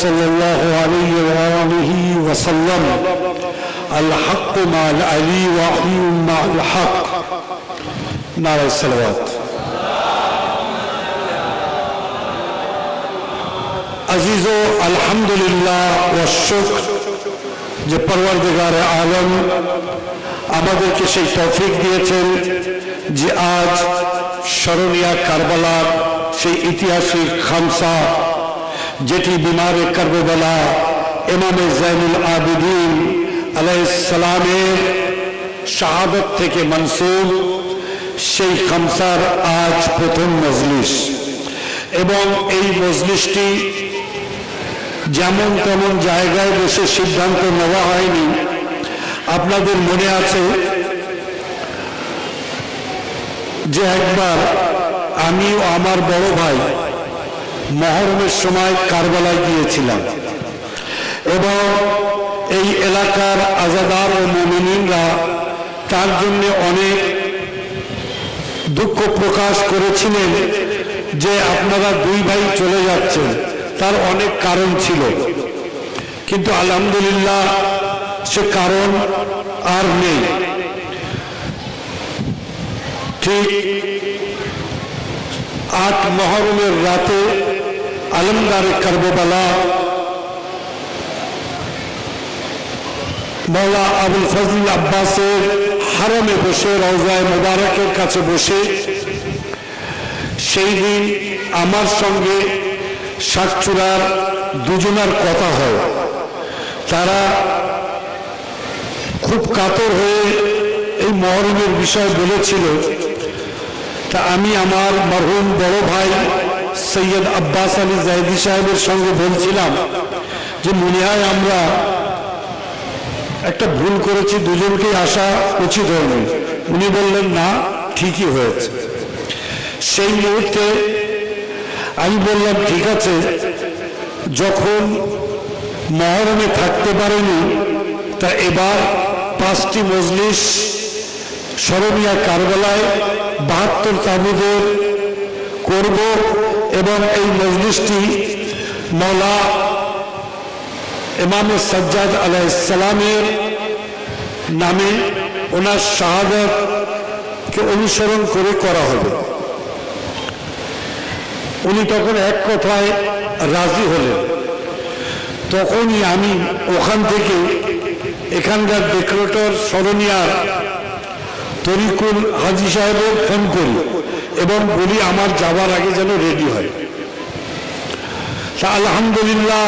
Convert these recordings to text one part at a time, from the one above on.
सल्लल्लाहु अलैहि वआलिहि वसल्लम अल हक़ मअल अली व अहली मअल हक़ नारे सलवात। अजीज़ो अल्हम्दुलिल्लाह व शुक्र যে পরওয়ারদিগারে আলম আমাদেরকে সেই তৌফিক দিয়েছেন যে আজ স্মরণীয় কারবালার সেই ঐতিহাসিক খামসা যেটি বিমারে কারবালা ইমামে জাইনুল আবিদিন আলাইহিস সালামের শাহাদত থেকে মনসুব সেই খামসার আজ প্রথম মজলিস এবং এই মজলিসটি যেমন তেমন জায়গায় বসে সিদ্ধান্ত নেওয়া হয়নি। আপনাদের মনে আছে যে একবার আমি ও আমার বড় ভাই মহরমের সময় কারবালায় গিয়েছিলাম এবং এই এলাকার আজাদার ও মুমিনিনরা তার জন্য অনেক দুঃখ প্রকাশ করেছিলেন যে আপনারা দুই ভাই চলে যাচ্ছেন, তার অনেক কারণ ছিল, কিন্তু আলহামদুলিল্লাহ সে কারণ আর নেই। ঠিক 8 মুহররমের রাতে আলমদারে কারবালা মওলা আবুল ফজল আব্বাসের হারমে বসে রওজায়ে মুবারকের কাছে বসে সেই দিন আমার সঙ্গে শাকচুরার দুজনার কথা হয়। তারা খুব কাতর হয়ে এই মহরমের বিষয় বলেছিল। তা আমি আমার মরহুম বড় ভাই সৈয়দ আব্বাস আলী জায়দি সাহেবের সঙ্গে বলছিলাম যে মনে হয় আমরা একটা ভুল করেছি, দুজনকেই আসা উচিত হয়নি। উনি বললেন না, ঠিকই হয়েছে। সেই মুহূর্তে আমি বললাম ঠিক আছে, যখন মহরমে থাকতে পারেনি তা এবার 5টি মজলিস স্মরণীয় কারবালায় 72 তাবুদের করব এবং এই মজলিসটি মওলা ইমাম সাজ্জাদ আলাইহিস সালামের নামে ওনার শাহাদাতকে অনুসরণ করে করা হবে। উনি তখন এক কথায় রাজি হলেন। তখনই আমি ওখান থেকে এখানকার ডেকোরেটর স্মরণীয়ার তরিকুল হাজি সাহেবের ফোন করি এবং বলি আমার যাবার আগে যেন রেডি হয়। তা আলহামদুলিল্লাহ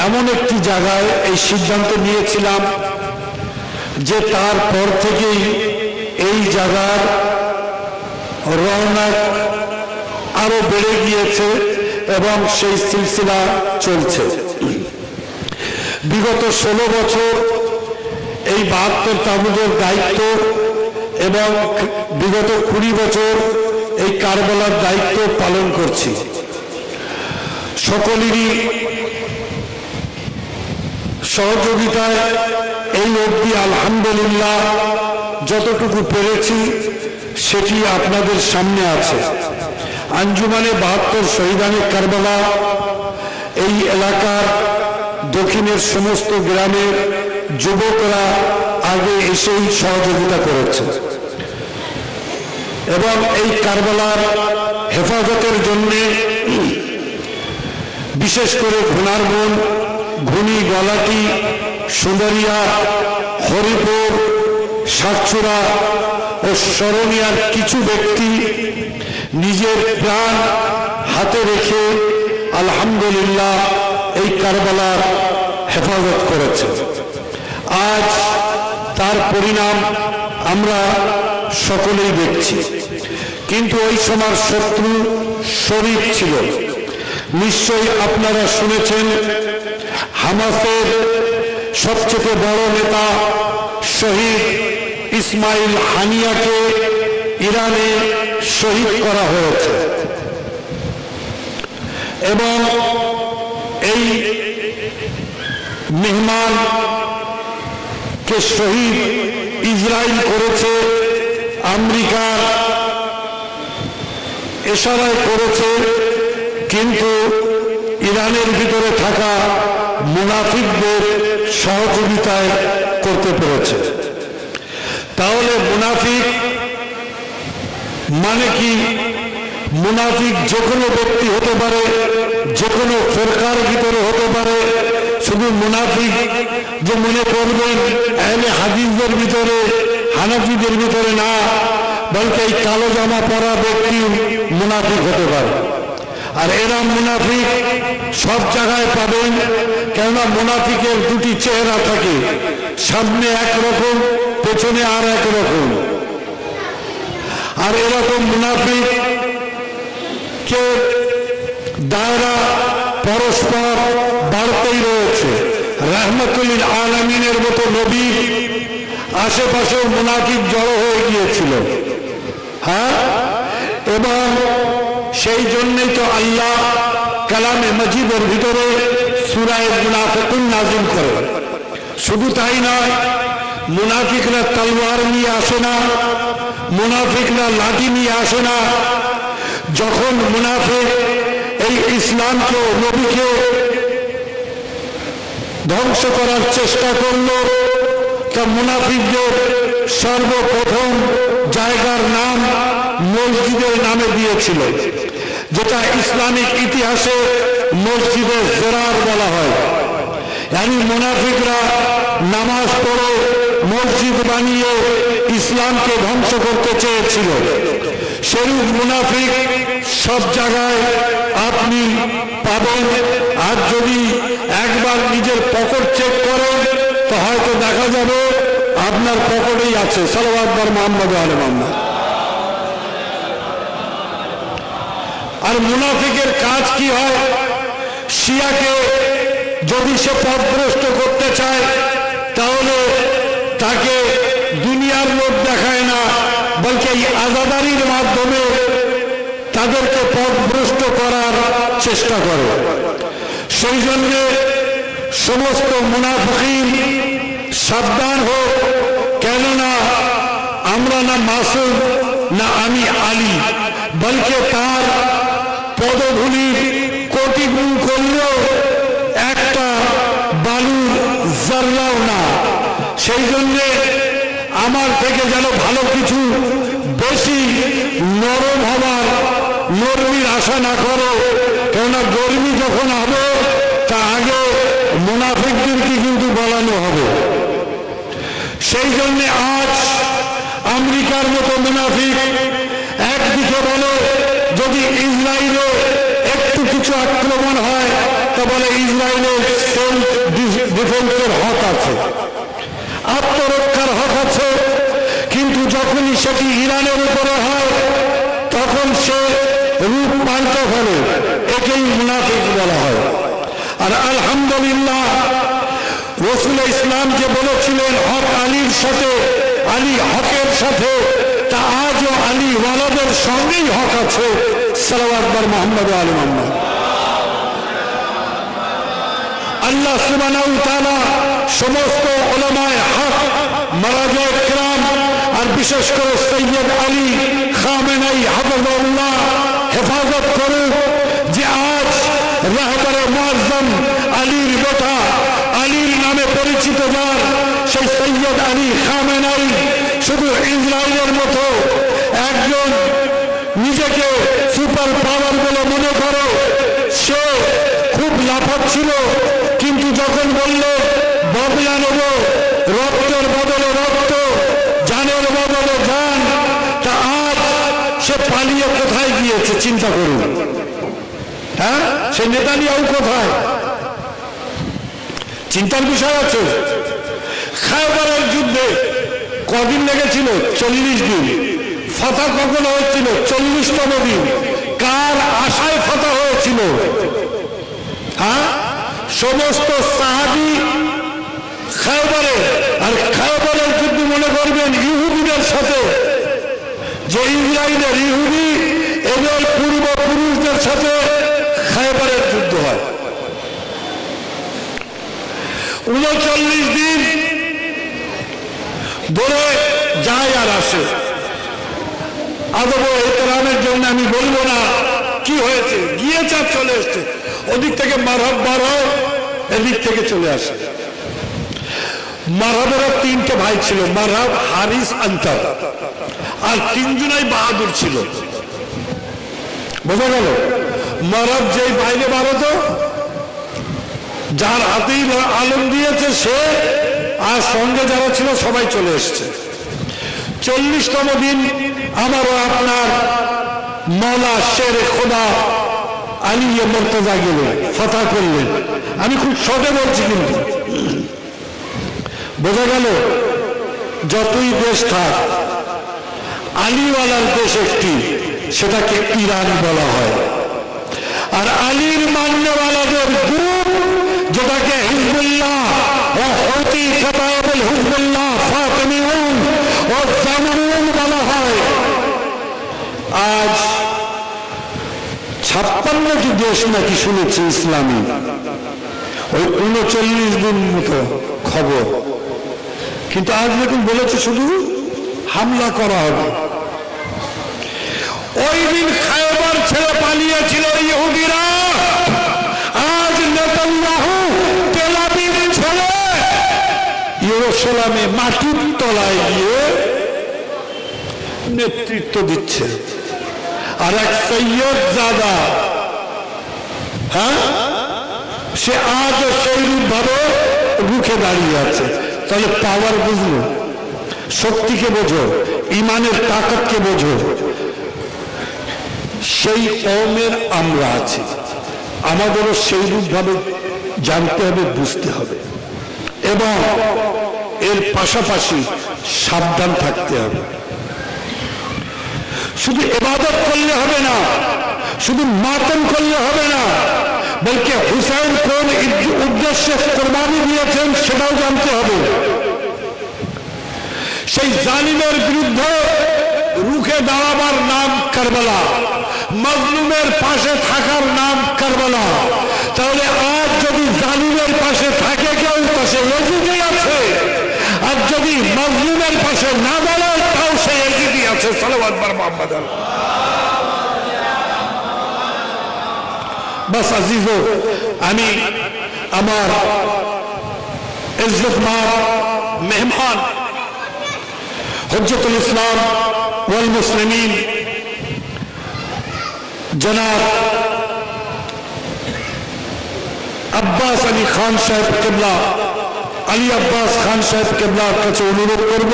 এমন একটি জায়গায় এই সিদ্ধান্ত নিয়েছিলাম যে তারপর থেকেই এই জায়গার রওনাক আরো বেড়ে গিয়েছে এবং সেই সিলসিলা চলছে। বিগত 16 বছর এই 72 তাবুদের দায়িত্ব এবং বিগত 20 বছর এই কারবালার দায়িত্ব পালন করছি। সকলেরই সহযোগিতায় এই অবধি আলহামদুলিল্লাহ যতটুকু পেরেছি সেটি আপনাদের সামনে আছে। আঞ্জুমানে 72 শহীদানে কারবালা এই এলাকার দক্ষিণের সমস্ত গ্রামের যুবকরা আগে এসেই সহযোগিতা করেছে এবং এই কারবালার হেফাজতের জন্য বিশেষ করে ঘুনারবন, ঘুনি, গলাটি, সুন্দরিয়া, হরিপুর, শাকচুরা ও স্মরণীয়ার কিছু ব্যক্তি নিজের প্রাণ হাতে রেখে আলহামদুলিল্লাহ এই কারবালার হেফাজত করেছে। আজ তার পরিণাম আমরা সকলেই দেখছি। কিন্তু ওই সময় শত্রু শরীফ ছিল। নিশ্চয়ই আপনারা শুনেছেন হামাসের সবচেয়ে বড় নেতা শহীদ ইসমাইল হানিয়াকে ইরানে শহীদ করা হয়েছে এবং এই মেহমান কে শহীদ ইসরায়েল করেছে, আমেরিকা ইশারায় করেছে, কিন্তু ইরানের ভিতরে থাকা মুনাফিকদের সহযোগিতায় করতে পেরেছে। তাহলে মুনাফিক মানে কি? মুনাফিক যে কোনো ব্যক্তি হতে পারে, যে কোনো ফেরকার ভিতরে হতে পারে। শুধু মুনাফিক যে মনে করবেন আহলে হাদিসদের ভিতরে, হানাফিদের ভিতরে না, বলকে এই কালো জামা পরা ব্যক্তি মুনাফিক হতে পারে। আর এরা মুনাফিক সব জায়গায় পাবেন, কেননা মুনাফিকের দুটি চেহারা থাকে, সামনে একরকম, পেছনে আর একরকম। আর এরকম মুনাফিক কে দায়রা পরস্পর বাড়তেই রয়েছে। রাহমাতুল আলামিনের মতো নবীর আশেপাশেও মুনাফিক জড়ো হয়ে গিয়েছিল। হ্যাঁ, এবং সেই জন্যই তো আল্লাহ কালামে মাজিদের ভিতরে সূরা মুনাফিকুন নাযিল করে। শুধু তাই নয়, মুনাফিকরা তলোয়ার নিয়ে আসে না, মুনাফিকরা লাঠি নিয়ে আসে না। যখন মুনাফিক এই ইসলামকে, নবীকে ধ্বংস করার চেষ্টা করল, তা মুনাফিকদের সর্বপ্রথম জায়গার নাম মসজিদের নামে দিয়েছিল, যেটা ইসলামিক ইতিহাসে মসজিদে জেরার বলা হয়। yani মুনাফিকরা নামাজ পড়ে মসজিদ বানিয়ে ইসলামকে ধ্বংস করতে চেয়েছিল। সেরূপ মুনাফিক সব জায়গায় আপনি পাবেন। আর যদি একবার নিজের পকেট চেক করেন, তো হয়তো দেখা যাবে আপনার পকেটেই আছে সাল্লাল্লাহু আলাইহি মুহাম্মদ আলে মুহাম্মদ। আর মুনাফিকের কাজ কি হয়? শিয়াকে যদি সে পথভ্রষ্ট করতে চায়, তাহলে তাকে দুনিয়ার লোক দেখায় না, বলকে এই আজাদারির মাধ্যমে তাদেরকে পথভ্রষ্ট করার চেষ্টা করে। সেই জন্য সমস্ত মুনাফিকিন সাবধান হোক, কেননা আমরা না মাসুম, না আমি আলী, বলকে তার পদধূলি কোটি গুণ করলেও একটা বালুর জাররাও না। সেই জন্যে আমার থেকে যেন ভালো কিছু বেশি নরম হবার, নরমির আশা না করো, কেননা গরমি যখন হবে তা আগে মুনাফিকদেরকে কিন্তু বলানো হবে। সেই জন্যে আজ আমেরিকার মতো মুনাফিক একদিকে বলে যদি ইসরায়েলে একটু কিছু আক্রমণ হয়, তা বলে ইসরায়েলের সেলফ ডিফেন্সের হক আছে, আত্মরক্ষার হক আছে। কিন্তু যখনই সেটি ইরানের উপরে হয়, তখন সে রূপ পাল্টে ফেলে, একেই মুনাফিক বলা হয়। আর আলহামদুলিল্লাহ, রাসূল ইসলাম যে বলেছিলেন হক আলীর সাথে, আলী হকের সাথে, তা আজও আলী ওয়ালাদের সঙ্গেই হক আছে। সাল্লাল্লাহু মুহাম্মদ আলে মুহাম্মদ। আল্লাহ সুবহানাহু ওয়া তাআলা সমস্ত উলামায়ে হক, মারাজায়ে কিরাম, আর বিশেষ করে সৈয়দ আলী খামেনাই হাফিজাহুল্লাহ হেফাজত করে, যে আজ রাহবারে মুআজ্জম আলীর বেটা, আলীর নামে পরিচিত যার, সেই সৈয়দ আলী খামেনাই শুধু ইসরায়েলের মতো একজন নিজেকে সুপার পাওয়ার বলে মনে করো, সে খুব লাফাচ্ছিল। কিন্তু যখন বলল বদলা নেব, রক্তের বদলে রক্ত, জানের বদলে জান, তা আজ সে পালিয়ে কোথায় গিয়েছে চিন্তা করুন। হ্যাঁ, সে নেতানিয়াহু কোথায়? চিন্তার বিষয় আছে। খায়বারের যুদ্ধে কদিন লেগেছিল? 40 দিন। ফাতা কখন হয়েছিল? 40তম দিন। কার আশায় ফাতা হয়েছিল? হ্যাঁ, সমস্ত সাহাবী খায়বারে। আর খায়বারের যুদ্ধ মনে করবেন ইহুদিদের সাথে, যে ইসরায়েলের ইহুদি এদের পূর্বপুরুষদের সাথে খায়বারের যুদ্ধ হয়। 39 দিন ধরে যায় আর আসে। আদব ও এহতেরামের জন্য আমি বলবো না কি হয়েছে, গিয়েছে আর চলে এসছে। ওদিক থেকে মারহাব বার হয়, এদিক থেকে চলে আসে। মারহাবের তিনটে ভাই ছিল, মারহাব, হারিস, আনতার, আর তিনজনাই বাহাদুর ছিল। বোঝা গেল? মারহাব যেই বাইরে বার হতো, যার হাতেই আলম দিয়েছে সে, আর সঙ্গে যারা ছিল সবাই চলে এসছে। 40তম দিন আমারও আপনার মৌলা শেরে খোদা আলী মুর্তজা গেল, ফতহ করলেন। আমি খুব শর্টে বলছি, কিন্তু বোঝা গেল যতই দেশ থাক, আলীওয়ালার দেশ একটি, সেটাকে ইরান বলা হয়। আর আলীর মান্যওয়ালাদের গ্রুপ, যেটাকে হিজবুল্লাহ ও হৌতি কাতায়েবুল হিজবুল্লাহ ফাতিমিউন ও জামানুন বলা হয়। আজ 56টি দেশ নাকি শুনেছি ইসলামী, ওই 39 দিন মতো খবর, কিন্তু আজ দেখুন বলেছে শুধু হামলা করা হবে। ওই দিন খায়বার ছেড়ে পালিয়েছিল ইহুদিরা, আজ নেতানিয়াহু তেল আবিব ছেড়ে ইয়েরুশালেমে মাটির তলায় গিয়ে নেতৃত্ব দিচ্ছে। আর এক সৈয়দ জাদা, হ্যাঁ, সে আজও সেইরূপ ভাবে রুখে দাঁড়িয়ে আছে। তাহলে পাওয়ার বুঝলো, শক্তিকে বোঝো, ইমানের তাকতকে বোঝো। সেই কওমের আমরা আছি, আমাদেরও সেইরূপ ভাবে জানতে হবে, বুঝতে হবে, এবং এর পাশাপাশি সাবধান থাকতে হবে। শুধু ইবাদত করলে হবে না, শুধু মাতম করলে হবে না, বলকে হুসাইন কোন উদ্দেশ্যে কোরবানি দিয়েছেন সেটাও জানতে হবে। সেই জালিমের বিরুদ্ধে রুখে দাঁড়াবার নাম কারবালা, মাজলুমের পাশে থাকার নাম কারবালা। তাহলে আজ যদি জালিমের পাশে থাকে কেউ, তা সে ইয়াজিদি আছে, আর যদি মাজলুমের পাশে না দাঁড়ায় তাও সে ইয়াজিদি আছে। সালাওয়াত বার মুহাম্মদ। বাস আজিজো, আমি আমার ইজ্জতমান মেহমান হুজ্জতুল ইসলাম ওয়াল মুসলিমিন জনাব আব্বাস আলী খান সাহেব কেবলা, আলী আব্বাস খান সাহেব কেবলার কাছে অনুরোধ করব,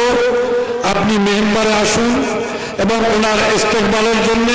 আপনি মেম্বারে আসুন এবং ওনার ইস্তেকবালের জন্য